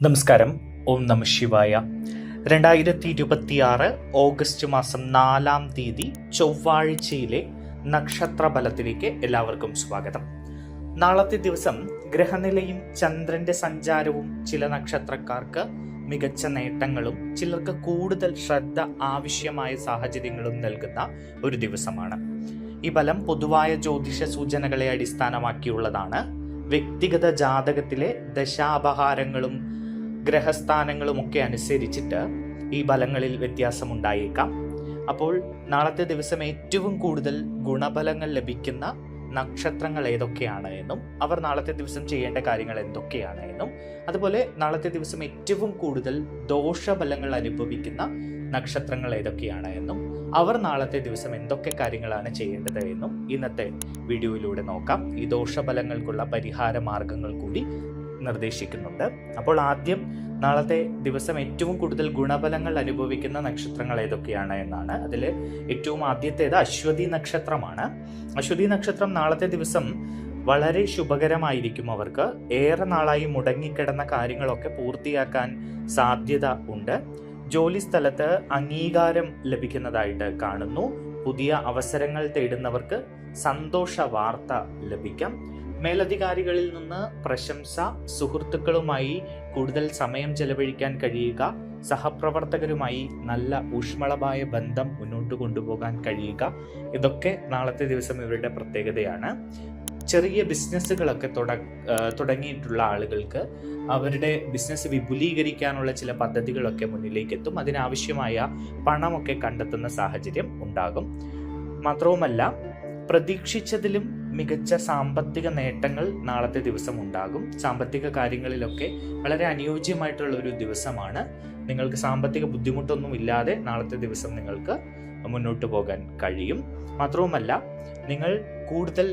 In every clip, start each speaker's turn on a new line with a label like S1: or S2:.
S1: നമസ്കാരം. ഓം നമ ശിവായ. 2026 ഓഗസ്റ്റ് മാസം 4-ാം തീയതി ചൊവ്വാഴ്ചയിലെ നക്ഷത്രഫലത്തിലേക്ക് എല്ലാവർക്കും സ്വാഗതം. നാളത്തെ ദിവസം ഗ്രഹനിലയും ചന്ദ്രന്റെ സഞ്ചാരവും ചില നക്ഷത്രക്കാർക്ക് മികച്ച നേട്ടങ്ങളും ചിലർക്ക് കൂടുതൽ ശ്രദ്ധ ആവശ്യമായ സാഹചര്യങ്ങളും നൽകുന്ന ഒരു ദിവസമാണ്. ഈ ഫലം പൊതുവായ ജ്യോതിഷ സൂചനകളെ അടിസ്ഥാനമാക്കിയുള്ളതാണ്. വ്യക്തിഗത ജാതകത്തിലെ ദശാപഹാരങ്ങളും ഗ്രഹസ്ഥാനങ്ങളുമൊക്കെ അനുസരിച്ചിട്ട് ഈ ഫലങ്ങളിൽ വ്യത്യാസമുണ്ടായേക്കാം. അപ്പോൾ നാളത്തെ ദിവസം ഏറ്റവും കൂടുതൽ ഗുണഫലങ്ങൾ ലഭിക്കുന്ന നക്ഷത്രങ്ങൾ ഏതൊക്കെയാണ് എന്നും അവർ നാളത്തെ ദിവസം ചെയ്യേണ്ട കാര്യങ്ങൾ എന്തൊക്കെയാണ് എന്നും അതുപോലെ നാളത്തെ ദിവസം ഏറ്റവും കൂടുതൽ ദോഷഫലങ്ങൾ അനുഭവിക്കുന്ന നക്ഷത്രങ്ങൾ ഏതൊക്കെയാണ് എന്നും അവർ നാളത്തെ ദിവസം എന്തൊക്കെ കാര്യങ്ങളാണ് ചെയ്യേണ്ടത് എന്നും ഇന്നത്തെ വീഡിയോയിലൂടെ നോക്കാം. ഈ ദോഷഫലങ്ങൾക്കുള്ള പരിഹാര മാർഗങ്ങൾ കൂടി നിർദ്ദേശിക്കുന്നുണ്ട്. അപ്പോൾ ആദ്യം നാളത്തെ ദിവസം ഏറ്റവും കൂടുതൽ ഗുണഫലങ്ങൾ അനുഭവിക്കുന്ന നക്ഷത്രങ്ങൾ ഏതൊക്കെയാണ് എന്നാണ്. അതിൽ ഏറ്റവും ആദ്യത്തേത് അശ്വതി നക്ഷത്രമാണ്. അശ്വതി നക്ഷത്രം നാളത്തെ ദിവസം വളരെ ശുഭകരമായിരിക്കും. അവർക്ക് ഏറെ നാളായി മുടങ്ങിക്കിടന്ന കാര്യങ്ങളൊക്കെ പൂർത്തിയാക്കാൻ സാധ്യത ഉണ്ട്. ജോലി സ്ഥലത്ത് അംഗീകാരം ലഭിക്കുന്നതായിട്ട് കാണുന്നു. പുതിയ അവസരങ്ങൾ തേടുന്നവർക്ക് സന്തോഷ വാർത്ത ലഭിക്കാം. മേലധികാരികളിൽ നിന്ന് പ്രശംസ, സുഹൃത്തുക്കളുമായി കൂടുതൽ സമയം ചെലവഴിക്കാൻ കഴിയുക, സഹപ്രവർത്തകരുമായി നല്ല ഊഷ്മളമായ ബന്ധം മുന്നോട്ട് കൊണ്ടുപോകാൻ കഴിയുക, ഇതൊക്കെ നാളത്തെ ദിവസം ഇവരുടെ പ്രത്യേകതയാണ്. ചെറിയ ബിസിനസ്സുകളൊക്കെ തുടങ്ങിയിട്ടുള്ള ആളുകൾക്ക് അവരുടെ ബിസിനസ് വിപുലീകരിക്കാനുള്ള ചില പദ്ധതികളൊക്കെ മുന്നിലേക്ക് എത്തും. അതിനാവശ്യമായ പണമൊക്കെ കണ്ടെത്തുന്ന സാഹചര്യം ഉണ്ടാകും. മാത്രവുമല്ല, പ്രതീക്ഷിച്ചതിലും മികച്ച സാമ്പത്തിക നേട്ടങ്ങൾ നാളത്തെ ദിവസം ഉണ്ടാകും. സാമ്പത്തിക കാര്യങ്ങളിലൊക്കെ വളരെ അനുയോജ്യമായിട്ടുള്ള ഒരു ദിവസമാണ്. നിങ്ങൾക്ക് സാമ്പത്തിക ബുദ്ധിമുട്ടൊന്നും ഇല്ലാതെ നാളത്തെ ദിവസം നിങ്ങൾക്ക് മുന്നോട്ട് പോകാൻ കഴിയും. മാത്രവുമല്ല, നിങ്ങൾ കൂടുതൽ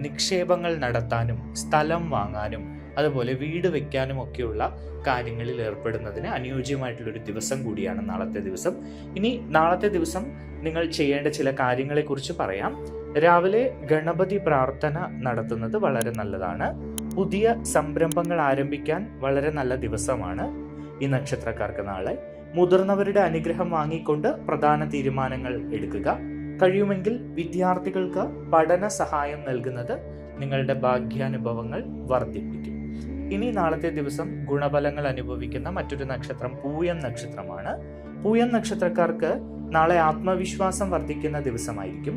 S1: നിക്ഷേപങ്ങൾ നടത്താനും സ്ഥലം വാങ്ങാനും അതുപോലെ വീട് വെക്കാനും ഒക്കെയുള്ള കാര്യങ്ങളിൽ ഏർപ്പെടുന്നതിന് അനുയോജ്യമായിട്ടുള്ളൊരു ദിവസം കൂടിയാണ് നാളത്തെ ദിവസം. ഇനി നാളത്തെ ദിവസം നിങ്ങൾ ചെയ്യേണ്ട ചില കാര്യങ്ങളെക്കുറിച്ച് പറയാം. രാവിലെ ഗണപതി പ്രാർത്ഥന നടത്തുന്നത് വളരെ നല്ലതാണ്. പുതിയ സംരംഭങ്ങൾ ആരംഭിക്കാൻ വളരെ നല്ല ദിവസമാണ് ഈ നക്ഷത്രക്കാർക്ക് നാളെ. മുതിർന്നവരുടെ അനുഗ്രഹം വാങ്ങിക്കൊണ്ട് പ്രധാന തീരുമാനങ്ങൾ എടുക്കുക. കഴിയുമെങ്കിൽ വിദ്യാർത്ഥികൾക്ക് പഠന സഹായം നൽകുന്നത് നിങ്ങളുടെ ഭാഗ്യാനുഭവങ്ങൾ വർദ്ധിപ്പിക്കും. ഇനി നാളത്തെ ദിവസം ഗുണഫലങ്ങൾ അനുഭവിക്കുന്ന മറ്റൊരു നക്ഷത്രം പൂയം നക്ഷത്രമാണ്. പൂയം നക്ഷത്രക്കാർക്ക് നാളെ ആത്മവിശ്വാസം വർദ്ധിക്കുന്ന ദിവസമായിരിക്കും.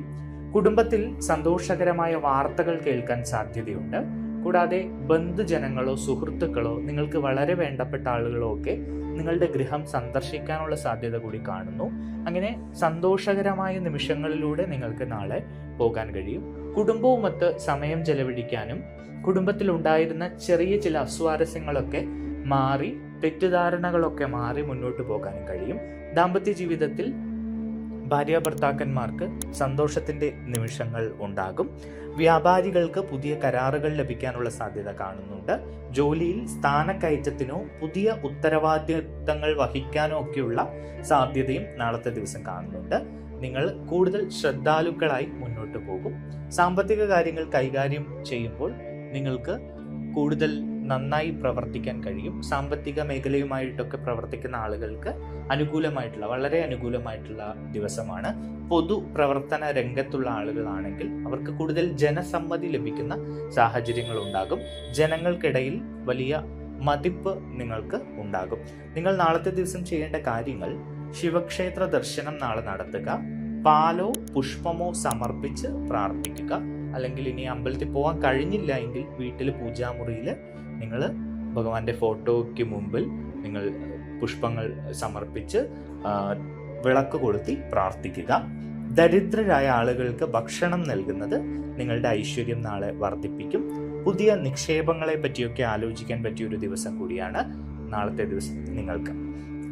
S1: കുടുംബത്തിൽ സന്തോഷകരമായ വാർത്തകൾ കേൾക്കാൻ സാധ്യതയുണ്ട്. കൂടാതെ ബന്ധുജനങ്ങളോ സുഹൃത്തുക്കളോ നിങ്ങൾക്ക് വളരെ വേണ്ടപ്പെട്ട ആളുകളോ ഒക്കെ നിങ്ങളുടെ ഗൃഹം സന്ദർശിക്കാനുള്ള സാധ്യത കൂടി കാണുന്നു. അങ്ങനെ സന്തോഷകരമായ നിമിഷങ്ങളിലൂടെ നിങ്ങൾക്ക് നാളെ പോകാൻ കഴിയും. കുടുംബവുമൊത്ത് സമയം ചെലവഴിക്കാനും കുടുംബത്തിൽ ഉണ്ടായിരുന്ന ചെറിയ ചില അസ്വാരസ്യങ്ങളൊക്കെ മാറി തെറ്റിദ്ധാരണകളൊക്കെ മാറി മുന്നോട്ട് പോകാനും കഴിയും. ദാമ്പത്യ ജീവിതത്തിൽ ഭാര്യാഭർത്താക്കന്മാർക്ക് സന്തോഷത്തിന്റെ നിമിഷങ്ങൾ ഉണ്ടാകും. വ്യാപാരികൾക്ക് പുതിയ കരാറുകൾ ലഭിക്കാനുള്ള സാധ്യത കാണുന്നുണ്ട്. ജോലിയിൽ സ്ഥാനക്കയറ്റത്തിനോ പുതിയ ഉത്തരവാദിത്തങ്ങൾ വഹിക്കാനോ ഒക്കെയുള്ള സാധ്യതയും നാളത്തെ ദിവസം കാണുന്നുണ്ട്. നിങ്ങൾ കൂടുതൽ ശ്രദ്ധാലുക്കളായി മുന്നോട്ട് പോകും. സാമ്പത്തിക കാര്യങ്ങൾ കൈകാര്യം ചെയ്യുമ്പോൾ നിങ്ങൾക്ക് കൂടുതൽ നന്നായി പ്രവർത്തിക്കാൻ കഴിയും. സാമ്പത്തിക മേഖലയുമായിട്ടൊക്കെ പ്രവർത്തിക്കുന്ന ആളുകൾക്ക് വളരെ അനുകൂലമായിട്ടുള്ള ദിവസമാണ്. പൊതു പ്രവർത്തന രംഗത്തുള്ള ആളുകളാണെങ്കിൽ അവർക്ക് കൂടുതൽ ജനസമ്മതി ലഭിക്കുന്ന സാഹചര്യങ്ങൾ ഉണ്ടാകും. ജനങ്ങൾക്കിടയിൽ വലിയ മതിപ്പ് നിങ്ങൾക്ക് ഉണ്ടാകും. നിങ്ങൾ നാളത്തെ ദിവസം ചെയ്യേണ്ട കാര്യങ്ങൾ: ശിവക്ഷേത്ര ദർശനം നാളെ നടത്തുക, പാലോ പുഷ്പമോ സമർപ്പിച്ച് പ്രാർത്ഥിക്കുക. അല്ലെങ്കിൽ ഇനി അമ്പലത്തിൽ പോകാൻ കഴിഞ്ഞില്ല എങ്കിൽ വീട്ടിൽ പൂജാമുറിയിൽ നിങ്ങൾ ഭഗവാന്റെ ഫോട്ടോയ്ക്ക് മുമ്പിൽ നിങ്ങൾ പുഷ്പങ്ങൾ സമർപ്പിച്ച് വിളക്ക് കൊളുത്തി പ്രാർത്ഥിക്കുക. ദരിദ്രരായ ആളുകൾക്ക് ഭക്ഷണം നൽകുന്നത് നിങ്ങളുടെ ഐശ്വര്യം നാളെ വർദ്ധിപ്പിക്കും. പുതിയ നിക്ഷേപങ്ങളെ പറ്റിയൊക്കെ ആലോചിക്കാൻ പറ്റിയ ഒരു ദിവസം കൂടിയാണ് നാളത്തെ ദിവസം നിങ്ങൾക്ക്.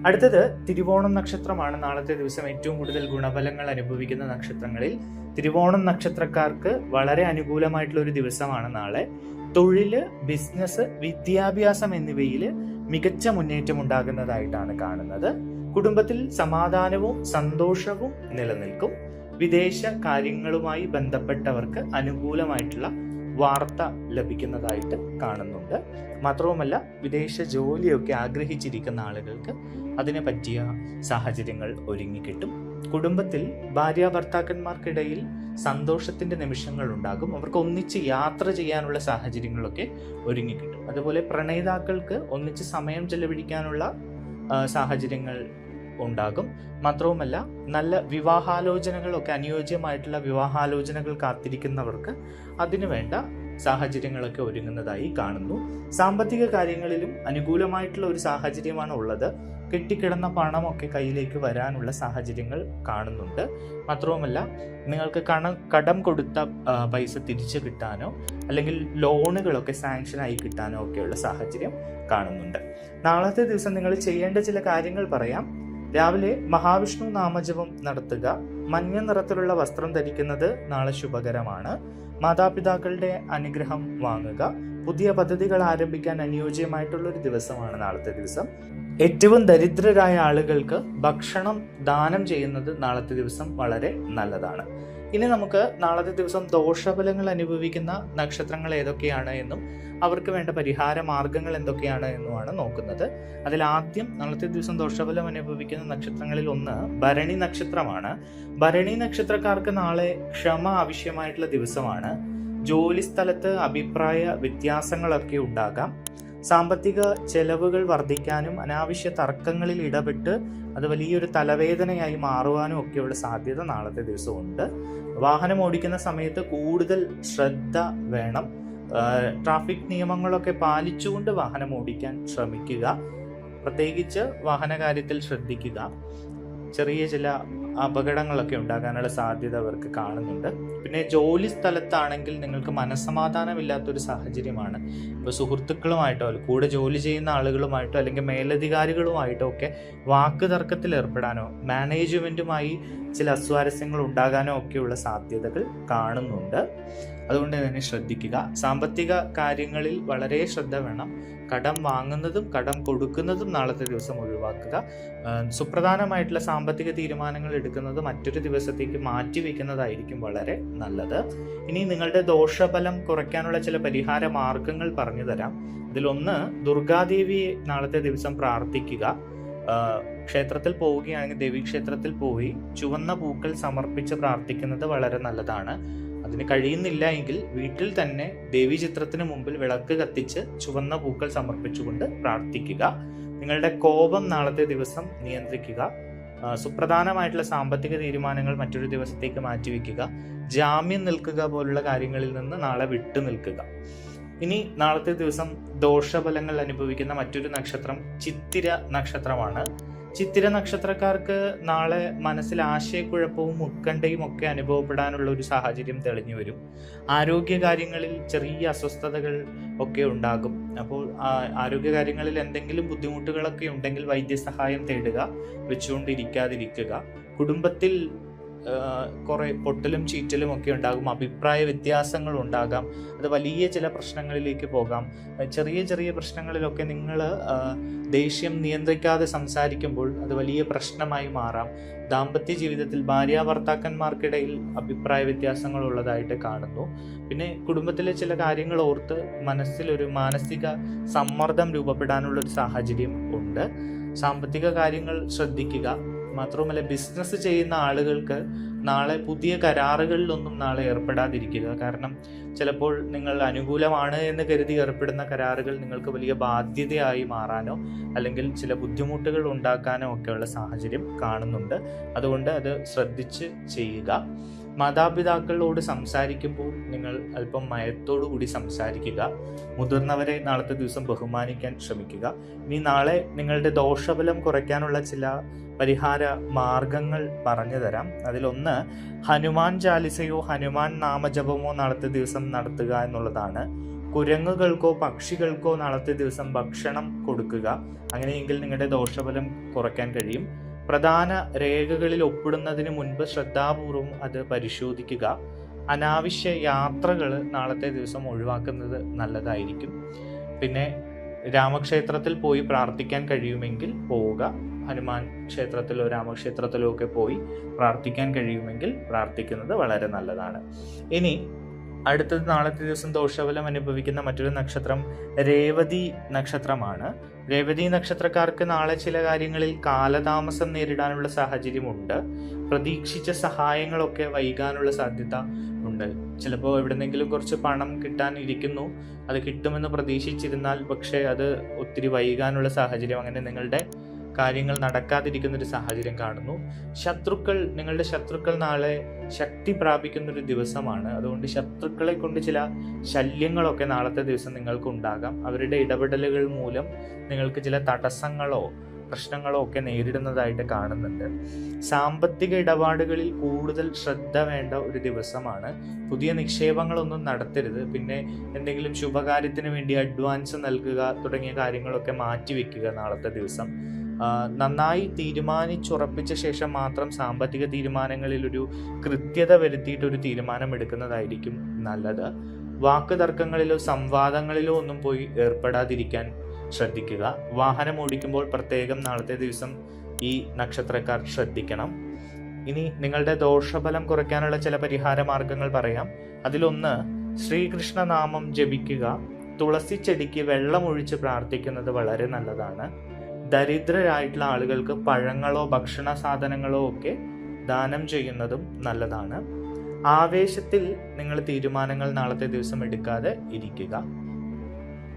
S1: അടുത്തത് തിരുവോണം നക്ഷത്രമാണ്. നാളത്തെ ദിവസം ഏറ്റവും കൂടുതൽ ഗുണഫലങ്ങൾ അനുഭവിക്കുന്ന നക്ഷത്രങ്ങളിൽ തിരുവോണം നക്ഷത്രക്കാർക്ക് വളരെ അനുകൂലമായിട്ടുള്ള ഒരു ദിവസമാണ് നാളെ. തൊഴില്, ബിസിനസ്, വിദ്യാഭ്യാസം എന്നിവയിൽ മികച്ച മുന്നേറ്റം ഉണ്ടാകുന്നതായിട്ടാണ് കാണുന്നത്. കുടുംബത്തിൽ സമാധാനവും സന്തോഷവും നിലനിൽക്കും. വിദേശ കാര്യങ്ങളുമായി ബന്ധപ്പെട്ടവർക്ക് അനുകൂലമായിട്ടുള്ള വാർത്ത ലഭിക്കുന്നതായിട്ട് കാണുന്നുണ്ട്. മാത്രവുമല്ല, വിദേശ ജോലിയൊക്കെ ആഗ്രഹിച്ചിരിക്കുന്ന ആളുകൾക്ക് അതിനെ പറ്റിയ സാഹചര്യങ്ങൾ ഒരുങ്ങിക്കിട്ടും. കുടുംബത്തിൽ ഭാര്യ ഭർത്താക്കന്മാർക്കിടയിൽ സന്തോഷത്തിന്റെ നിമിഷങ്ങൾ ഉണ്ടാകും. അവർക്ക് ഒന്നിച്ച് യാത്ര ചെയ്യാനുള്ള സാഹചര്യങ്ങളൊക്കെ ഒരുങ്ങിക്കിട്ടും. അതുപോലെ പ്രണയിതാക്കൾക്ക് ഒന്നിച്ച് സമയം ചെലവഴിക്കാനുള്ള സാഹചര്യങ്ങൾ ഉണ്ടാകും. മാത്രവുമല്ല, നല്ല വിവാഹാലോചനകളൊക്കെ, അനുയോജ്യമായിട്ടുള്ള വിവാഹാലോചനകൾ കാത്തിരിക്കുന്നവർക്ക് അതിനു വേണ്ട സാഹചര്യങ്ങളൊക്കെ ഒരുങ്ങുന്നതായി കാണുന്നു. സാമ്പത്തിക കാര്യങ്ങളിലും അനുകൂലമായിട്ടുള്ള ഒരു സാഹചര്യമാണ് ഉള്ളത്. കെട്ടിക്കിടന്ന പണമൊക്കെ കയ്യിലേക്ക് വരാനുള്ള സാഹചര്യങ്ങൾ കാണുന്നുണ്ട്. മാത്രവുമല്ല, നിങ്ങൾക്ക് കടം കൊടുത്ത പൈസ തിരിച്ചു കിട്ടാനോ അല്ലെങ്കിൽ ലോണുകളൊക്കെ സാങ്ഷനായി കിട്ടാനോ ഒക്കെയുള്ള സാഹചര്യം കാണുന്നുണ്ട്. നാളത്തെ ദിവസം നിങ്ങൾ ചെയ്യേണ്ട ചില കാര്യങ്ങൾ പറയാം. രാവിലെ മഹാവിഷ്ണു നാമജപം നടത്തുക. മഞ്ഞ നിറത്തിലുള്ള വസ്ത്രം ധരിക്കുന്നത് നാളെ ശുഭകരമാണ്. മാതാപിതാക്കളുടെ അനുഗ്രഹം വാങ്ങുക. പുതിയ പദ്ധതികൾ ആരംഭിക്കാൻ അനുയോജ്യമായിട്ടുള്ള ഒരു ദിവസമാണ് നാളത്തെ ദിവസം. ഏറ്റവും ദരിദ്രരായ ആളുകൾക്ക് ഭക്ഷണം ദാനം ചെയ്യുന്നത് നാളത്തെ ദിവസം വളരെ നല്ലതാണ്. ഇനി നമുക്ക് നാളത്തെ ദിവസം ദോഷഫലങ്ങൾ അനുഭവിക്കുന്ന നക്ഷത്രങ്ങൾ ഏതൊക്കെയാണ് എന്നും അവർക്ക് വേണ്ട പരിഹാര മാർഗങ്ങൾ എന്തൊക്കെയാണ് എന്നുമാണ് നോക്കുന്നത്. അതിൽ ആദ്യം നാളത്തെ ദിവസം ദോഷഫലം അനുഭവിക്കുന്ന നക്ഷത്രങ്ങളിൽ ഒന്ന് ഭരണി നക്ഷത്രമാണ്. ഭരണി നക്ഷത്രക്കാർക്ക് നാളെ ക്ഷമ ആവശ്യമായിട്ടുള്ള ദിവസമാണ്. ജോലി സ്ഥലത്ത് അഭിപ്രായ വ്യത്യാസങ്ങളൊക്കെ ഉണ്ടാകാം. സാമ്പത്തിക ചെലവുകൾ വർദ്ധിക്കാനും അനാവശ്യ തർക്കങ്ങളിൽ ഇടപെട്ട് അത് വലിയൊരു തലവേദനയായി മാറുവാനും ഒക്കെയുള്ള സാധ്യത നാളത്തെ ദിവസമുണ്ട്. വാഹനം ഓടിക്കുന്ന സമയത്ത് കൂടുതൽ ശ്രദ്ധ വേണം. ട്രാഫിക് നിയമങ്ങളൊക്കെ പാലിച്ചുകൊണ്ട് വാഹനം ഓടിക്കാൻ ശ്രമിക്കുക. പ്രത്യേകിച്ച് വാഹന കാര്യത്തിൽ ശ്രദ്ധിക്കുക. ചെറിയ ചില അപകടങ്ങളൊക്കെ ഉണ്ടാകാനുള്ള സാധ്യത അവർക്ക് കാണുന്നുണ്ട്. പിന്നെ ജോലി സ്ഥലത്താണെങ്കിൽ നിങ്ങൾക്ക് മനസ്സമാധാനമില്ലാത്തൊരു സാഹചര്യമാണ്. ഇപ്പോൾ സുഹൃത്തുക്കളുമായിട്ടോ കൂടെ ജോലി ചെയ്യുന്ന ആളുകളുമായിട്ടോ അല്ലെങ്കിൽ മേലധികാരികളുമായിട്ടോ ഒക്കെ വാക്ക് തർക്കത്തിൽ ഏർപ്പെടാനോ മാനേജ്മെന്റുമായി ചില അസ്വാരസ്യങ്ങൾ ഉണ്ടാകാനോ ഒക്കെയുള്ള സാധ്യതകൾ കാണുന്നുണ്ട്. അതുകൊണ്ട് തന്നെ ശ്രദ്ധിക്കുക. സാമ്പത്തിക കാര്യങ്ങളിൽ വളരെ ശ്രദ്ധ വേണം. കടം വാങ്ങുന്നതും കടം കൊടുക്കുന്നതും നാളത്തെ ദിവസം ഒഴിവാക്കുക. സുപ്രധാനമായിട്ടുള്ള സാമ്പത്തിക തീരുമാനങ്ങൾ എടുക്കുന്നത് മറ്റൊരു ദിവസത്തേക്ക് മാറ്റിവെക്കുന്നതായിരിക്കും വളരെ നല്ലത്. ഇനി നിങ്ങളുടെ ദോഷഫലം കുറയ്ക്കാനുള്ള ചില പരിഹാര മാർഗങ്ങൾ പറഞ്ഞു തരാം. ഇതിലൊന്ന്, ദുർഗാദേവിയെ നാളത്തെ ദിവസം പ്രാർത്ഥിക്കുക. ക്ഷേത്രത്തിൽ പോവുകയാണെങ്കിൽ ദേവീക്ഷേത്രത്തിൽ പോയി ചുവന്ന പൂക്കൾ സമർപ്പിച്ച് പ്രാർത്ഥിക്കുന്നത് വളരെ നല്ലതാണ്. അതിന് കഴിയുന്നില്ല എങ്കിൽ വീട്ടിൽ തന്നെ ദേവീ ചിത്രത്തിന് മുമ്പിൽ വിളക്ക് കത്തിച്ച് ചുവന്ന പൂക്കൾ സമർപ്പിച്ചുകൊണ്ട് പ്രാർത്ഥിക്കുക. നിങ്ങളുടെ കോപം നാളത്തെ ദിവസം നിയന്ത്രിക്കുക. സുപ്രധാനമായിട്ടുള്ള സാമ്പത്തിക തീരുമാനങ്ങൾ മറ്റൊരു ദിവസത്തേക്ക് മാറ്റിവെക്കുക. ജാമ്യം നിൽക്കുക പോലുള്ള കാര്യങ്ങളിൽ നിന്ന് നാളെ വിട്ടു നിൽക്കുക. ഇനി നാളത്തെ ദിവസം ദോഷഫലങ്ങൾ അനുഭവിക്കുന്ന മറ്റൊരു നക്ഷത്രം ചിത്തിര നക്ഷത്രമാണ്. ചിത്തിര നക്ഷത്രക്കാർക്ക് നാളെ മനസ്സിൽ ആശയക്കുഴപ്പവും ഉത്കണ്ഠയും ഒക്കെ അനുഭവപ്പെടാനുള്ള ഒരു സാഹചര്യം തെളിഞ്ഞു വരും. ആരോഗ്യകാര്യങ്ങളിൽ ചെറിയ അസ്വസ്ഥതകൾ ഒക്കെ ഉണ്ടാകും. അപ്പോൾ ആരോഗ്യകാര്യങ്ങളിൽ എന്തെങ്കിലും ബുദ്ധിമുട്ടുകളൊക്കെ ഉണ്ടെങ്കിൽ വൈദ്യസഹായം തേടുക, വെച്ചുകൊണ്ടിരിക്കാതിരിക്കുക. കുടുംബത്തിൽ കുറെ പൊട്ടലും ചീറ്റലും ഒക്കെ ഉണ്ടാകും. അഭിപ്രായ വ്യത്യാസങ്ങൾ ഉണ്ടാകാം. അത് വലിയ ചില പ്രശ്നങ്ങളിലേക്ക് പോകാം. ചെറിയ ചെറിയ പ്രശ്നങ്ങളിലൊക്കെ നിങ്ങൾ ദേഷ്യം നിയന്ത്രിക്കാതെ സംസാരിക്കുമ്പോൾ അത് വലിയ പ്രശ്നമായി മാറാം. ദാമ്പത്യ ജീവിതത്തിൽ ഭാര്യ ഭർത്താക്കന്മാർക്കിടയിൽ അഭിപ്രായ വ്യത്യാസങ്ങൾ ഉള്ളതായിട്ട് കാണുന്നു. പിന്നെ കുടുംബത്തിലെ ചില കാര്യങ്ങൾ ഓർത്ത് മനസ്സിലൊരു മാനസിക സമ്മർദ്ദം രൂപപ്പെടാനുള്ള ഒരു സാഹചര്യം ഉണ്ട്. സാമ്പത്തിക കാര്യങ്ങൾ ശ്രദ്ധിക്കുക. മാത്രവുമല്ല, ബിസിനസ് ചെയ്യുന്ന ആളുകൾക്ക് നാളെ പുതിയ കരാറുകളിലൊന്നും നാളെ ഏർപ്പെടാതിരിക്കുക. കാരണം ചിലപ്പോൾ നിങ്ങൾ അനുകൂലമാണ് എന്ന് കരുതി ഏർപ്പെടുന്ന കരാറുകൾ നിങ്ങൾക്ക് വലിയ ബാധ്യതയായി മാറാനോ അല്ലെങ്കിൽ ചില ബുദ്ധിമുട്ടുകൾ ഉണ്ടാക്കാനോ ഒക്കെയുള്ള സാഹചര്യം കാണുന്നുണ്ട്. അതുകൊണ്ട് അത് ശ്രദ്ധിച്ച് ചെയ്യുക. മാതാപിതാക്കളോട് സംസാരിക്കുമ്പോൾ നിങ്ങൾ അല്പം മയത്തോടു കൂടി സംസാരിക്കുക. മുതിർന്നവരെ നാളത്തെ ദിവസം ബഹുമാനിക്കാൻ ശ്രമിക്കുക. ഇനി നാളെ നിങ്ങളുടെ ദോഷഫലം കുറയ്ക്കാനുള്ള ചില പരിഹാര മാർഗങ്ങൾ പറഞ്ഞു തരാം. അതിലൊന്ന്, ഹനുമാൻ ചാലിസയോ ഹനുമാൻ നാമജപമോ നാളത്തെ ദിവസം നടത്തുക എന്നുള്ളതാണ്. കുരങ്ങുകൾക്കോ പക്ഷികൾക്കോ നാളത്തെ ദിവസം ഭക്ഷണം കൊടുക്കുക. അങ്ങനെയെങ്കിൽ നിങ്ങളുടെ ദോഷഫലം കുറയ്ക്കാൻ കഴിയും. പ്രധാന രേഖകളിൽ ഒപ്പിടുന്നതിന് മുൻപ് ശ്രദ്ധാപൂർവം അത് പരിശോധിക്കുക. അനാവശ്യ യാത്രകൾ നാളത്തെ ദിവസം ഒഴിവാക്കുന്നത് നല്ലതായിരിക്കും. പിന്നെ രാമക്ഷേത്രത്തിൽ പോയി പ്രാർത്ഥിക്കാൻ കഴിയുമെങ്കിൽ പോവുക. ഹനുമാൻ ക്ഷേത്രത്തിലോ രാമക്ഷേത്രത്തിലോ ഒക്കെ പോയി പ്രാർത്ഥിക്കാൻ കഴിയുമെങ്കിൽ പ്രാർത്ഥിക്കുന്നത് വളരെ നല്ലതാണ്. ഇനി അടുത്തത് നാളത്തെ ദിവസം ദോഷഫലം അനുഭവിക്കുന്ന മറ്റൊരു നക്ഷത്രം രേവതി നക്ഷത്രമാണ്. രേവതി നക്ഷത്രക്കാർക്ക് നാളെ ചില കാര്യങ്ങളിൽ കാലതാമസം നേരിടാനുള്ള സാഹചര്യമുണ്ട്. പ്രതീക്ഷിച്ച സഹായങ്ങളൊക്കെ വൈകാനുള്ള സാധ്യത ഉണ്ട്. ചിലപ്പോൾ എവിടെന്നെങ്കിലും കുറച്ച് പണം കിട്ടാൻ ഇരിക്കുന്നു, അത് കിട്ടുമെന്ന് പ്രതീക്ഷിച്ചിരുന്നാൽ പക്ഷേ അത് ഒത്തിരി വൈകാനുള്ള സാഹചര്യം, അങ്ങനെ നിങ്ങളുടെ കാര്യങ്ങൾ നടക്കാതിരിക്കുന്ന ഒരു സാഹചര്യം കാണുന്നു. നിങ്ങളുടെ ശത്രുക്കൾ നാളെ ശക്തി പ്രാപിക്കുന്ന ഒരു ദിവസമാണ്. അതുകൊണ്ട് ശത്രുക്കളെ കൊണ്ട് ചില ശല്യങ്ങളൊക്കെ നാളത്തെ ദിവസം നിങ്ങൾക്ക് ഉണ്ടാകാം. അവരുടെ ഇടപെടലുകൾ മൂലം നിങ്ങൾക്ക് ചില തടസ്സങ്ങളോ പ്രശ്നങ്ങളോ ഒക്കെ നേരിടുന്നതായിട്ട് കാണുന്നുണ്ട്. സാമ്പത്തിക ഇടപാടുകളിൽ കൂടുതൽ ശ്രദ്ധ വേണ്ട ഒരു ദിവസമാണ്. പുതിയ നിക്ഷേപങ്ങളൊന്നും നടത്തരുത്. പിന്നെ എന്തെങ്കിലും ശുഭകാര്യത്തിന് വേണ്ടി അഡ്വാൻസ് നൽകുക തുടങ്ങിയ കാര്യങ്ങളൊക്കെ മാറ്റിവെക്കുക നാളത്തെ ദിവസം. നന്നായി തീരുമാനിച്ചുറപ്പിച്ച ശേഷം മാത്രം സാമ്പത്തിക തീരുമാനങ്ങളിൽ ഒരു കൃത്യത വരുത്തിയിട്ട് ഒരു തീരുമാനം എടുക്കുന്നതായിരിക്കും നല്ലത്. വാക്ക് തർക്കങ്ങളിലോ സംവാദങ്ങളിലോ ഒന്നും പോയി ഏർപ്പെടാതിരിക്കാൻ ശ്രദ്ധിക്കുക. വാഹനം ഓടിക്കുമ്പോൾ പ്രത്യേകം നാളത്തെ ദിവസം ഈ നക്ഷത്രക്കാർ ശ്രദ്ധിക്കണം. ഇനി നിങ്ങളുടെ ദോഷഫലം കുറയ്ക്കാനുള്ള ചില പരിഹാര മാർഗങ്ങൾ പറയാം. അതിലൊന്ന്, ശ്രീകൃഷ്ണ നാമം ജപിക്കുക. തുളസി ചെടിക്ക് വെള്ളമൊഴിച്ച് പ്രാർത്ഥിക്കുന്നത് വളരെ നല്ലതാണ്. ദരിദ്രരായിട്ടുള്ള ആളുകൾക്ക് പഴങ്ങളോ ഭക്ഷണ സാധനങ്ങളോ ഒക്കെ ദാനം ചെയ്യുന്നതും നല്ലതാണ്. ആവേശത്തിൽ നിങ്ങൾ തീരുമാനങ്ങൾ നാളത്തെ ദിവസം എടുക്കാതെ ഇരിക്കുക.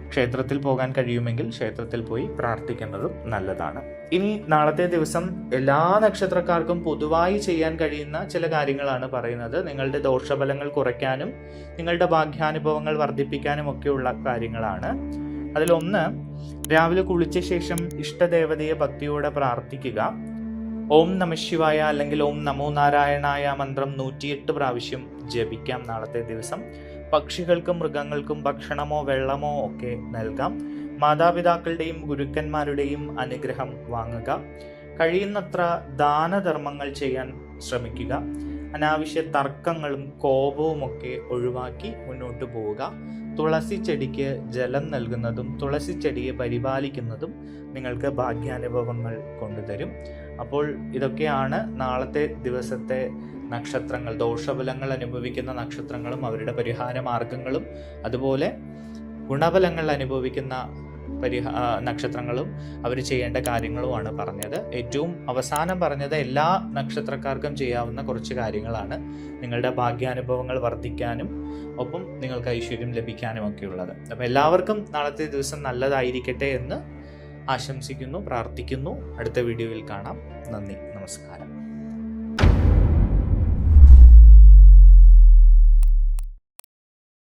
S1: ക്ഷേത്രത്തിൽ പോകാൻ കഴിയുമെങ്കിൽ ക്ഷേത്രത്തിൽ പോയി പ്രാർത്ഥിക്കുന്നതും നല്ലതാണ്. ഇനി നാളത്തെ ദിവസം എല്ലാ നക്ഷത്രക്കാർക്കും പൊതുവായി ചെയ്യാൻ കഴിയുന്ന ചില കാര്യങ്ങളാണ് പറയുന്നത്. നിങ്ങളുടെ ദോഷഫലങ്ങൾ കുറയ്ക്കാനും നിങ്ങളുടെ ഭാഗ്യാനുഭവങ്ങൾ വർദ്ധിപ്പിക്കാനും ഒക്കെയുള്ള കാര്യങ്ങളാണ്. അതിലൊന്ന്, രാവിലെ കുളിച്ച ശേഷം ഇഷ്ടദേവതയെ ഭക്തിയോടെ പ്രാർത്ഥിക്കുക. ഓം നമഃശിവായ അല്ലെങ്കിൽ ഓം നമോ നാരായണായ മന്ത്രം 108 പ്രാവശ്യം ജപിക്കാം നാളത്തെ ദിവസം. പക്ഷികൾക്കും മൃഗങ്ങൾക്കും ഭക്ഷണമോ വെള്ളമോ ഒക്കെ നൽകാം. മാതാപിതാക്കളുടെയും ഗുരുക്കന്മാരുടെയും അനുഗ്രഹം വാങ്ങുക. കഴിയുന്നത്ര ദാനധർമ്മങ്ങൾ ചെയ്യാൻ ശ്രമിക്കുക. അനാവശ്യ തർക്കങ്ങളും കോപവും ഒക്കെ ഒഴിവാക്കി മുന്നോട്ട് പോവുക. തുളസി ചെടിക്ക് ജലം നൽകുന്നതും തുളസി ചെടിയെ പരിപാലിക്കുന്നതും നിങ്ങൾക്ക് ഭാഗ്യാനുഭവങ്ങൾ കൊണ്ടുതരും. അപ്പോൾ ഇതൊക്കെയാണ് നാളത്തെ ദിവസത്തെ നക്ഷത്രങ്ങൾ, ദോഷഫലങ്ങൾ അനുഭവിക്കുന്ന നക്ഷത്രങ്ങളും അവരുടെ പരിഹാര മാർഗങ്ങളും, അതുപോലെ ഗുണഫലങ്ങൾ അനുഭവിക്കുന്ന നക്ഷത്രങ്ങളും അവർ ചെയ്യേണ്ട കാര്യങ്ങളുമാണ് പറഞ്ഞത്. ഏറ്റവും അവസാനം പറഞ്ഞത് എല്ലാ നക്ഷത്രക്കാർക്കും ചെയ്യാവുന്ന കുറച്ച് കാര്യങ്ങളാണ് നിങ്ങളുടെ ഭാഗ്യാനുഭവങ്ങൾ വർദ്ധിക്കാനും ഒപ്പം നിങ്ങൾക്ക് ഐശ്വര്യം ലഭിക്കാനും ഒക്കെ ഉള്ളത്. അപ്പോൾ എല്ലാവർക്കും നാളത്തെ ദിവസം നല്ലതായിരിക്കട്ടെ എന്ന് ആശംസിക്കുന്നു, പ്രാർത്ഥിക്കുന്നു. അടുത്ത വീഡിയോയിൽ കാണാം. നന്ദി, നമസ്കാരം.